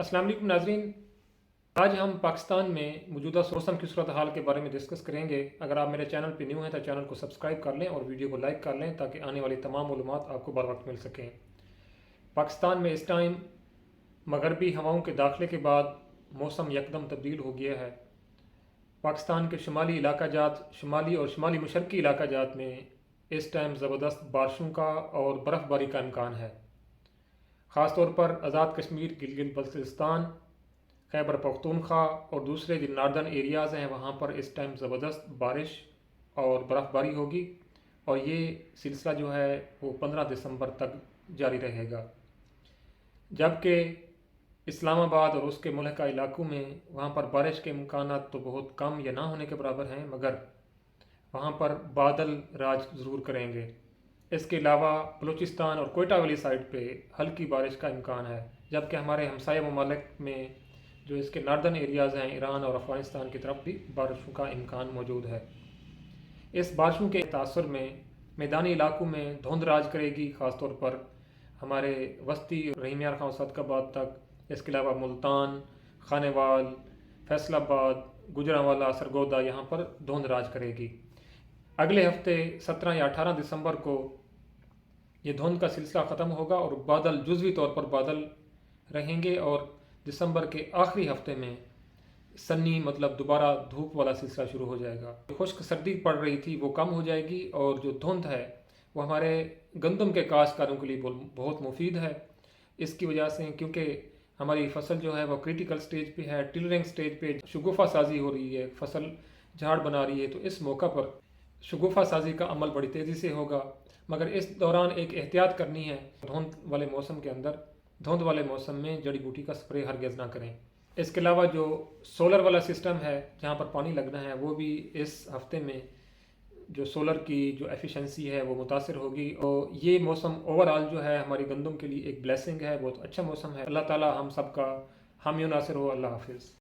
अस्सलाम वालेकुम नाज़रीन। आज हम पाकिस्तान में मौजूदा मौसम की सूरत हाल के बारे में डिस्कस करेंगे। अगर आप मेरे चैनल पर न्यू हैं तो चैनल को सब्सक्राइब कर लें और वीडियो को लाइक कर लें ताकि आने वाली तमाम मालूमात आपको बर वक्त मिल सकें। पाकिस्तान में इस टाइम मगरबी हवाओं के दाखिले के बाद मौसम यकदम तब्दील हो गया है। पाकिस्तान के शुमाली इलाका जात, शुमाली और शुमाली मशरक़ी इलाका जात में इस टाइम ज़बरदस्त बारिशों का और बर्फ़बारी का इम्कान है। ख़ास तौर पर आज़ाद कश्मीर, गिलगित बल्तिस्तान, खैबर पख्तूनख्वा और दूसरे जो नॉर्दर्न एरियाज़ हैं वहाँ पर इस टाइम ज़बरदस्त बारिश और बर्फ़बारी होगी और ये सिलसिला जो है वो 15 दिसंबर तक जारी रहेगा। जबकि इस्लामाबाद और उसके मुल्का इलाकों में वहाँ पर बारिश के इम्कानात तो बहुत कम या ना होने के बराबर हैं, मगर वहाँ पर बादल राज ज़रूर करेंगे। इसके अलावा बलूचिस्तान और कोयटा वाली साइड पे हल्की बारिश का इम्कान है, जबकि हमारे हमसाया ममालिक में जो इसके नॉर्दर्न एरियाज़ हैं, ईरान और अफ़गानिस्तान की तरफ भी बारिशों का इम्कान मौजूद है। इस बारिशों के तासुर में मैदानी इलाकों में धुंध राज करेगी, ख़ास तौर पर हमारे वस्ती रहीम यार खां सदकाबाद तक। इसके अलावा मुल्तान, खानेवाल, फैसलाबाद, गुजरांवाला, सरगोदा यहाँ पर धुंध राज करेगी। अगले हफ्ते 17 या 18 दिसंबर को ये धुंध का सिलसिला ख़त्म होगा और बादल जुज़वी तौर पर बादल रहेंगे और दिसंबर के आखिरी हफ्ते में सन्नी मतलब दोबारा धूप वाला सिलसिला शुरू हो जाएगा। खुश्क सर्दी पड़ रही थी वो कम हो जाएगी और जो धुंध है वो हमारे गंदम के काश्तकारों के लिए बहुत मुफीद है। इसकी वजह से क्योंकि हमारी फसल जो है वो क्रिटिकल स्टेज पे है, टिलरिंग स्टेज पे शगुफ़ा साजी हो रही है, फसल झाड़ बना रही है, तो इस मौका पर शगुफ़ा साजी का अमल बड़ी तेज़ी से होगा। मगर इस दौरान एक एहतियात करनी है, धुंध वाले मौसम के अंदर, धुंध वाले मौसम में जड़ी बूटी का स्प्रे हरगिज़ ना करें। इसके अलावा जो सोलर वाला सिस्टम है जहाँ पर पानी लगना है वो भी इस हफ्ते में जो सोलर की जो एफिशिएंसी है वो मुतासिर होगी और ये मौसम ओवरऑल जो है हमारी गंदम के लिए एक ब्लेसिंग है, बहुत अच्छा मौसम है। अल्लाह ताला हम सब का हामी नासिर हो। अल्लाह हाफिज़।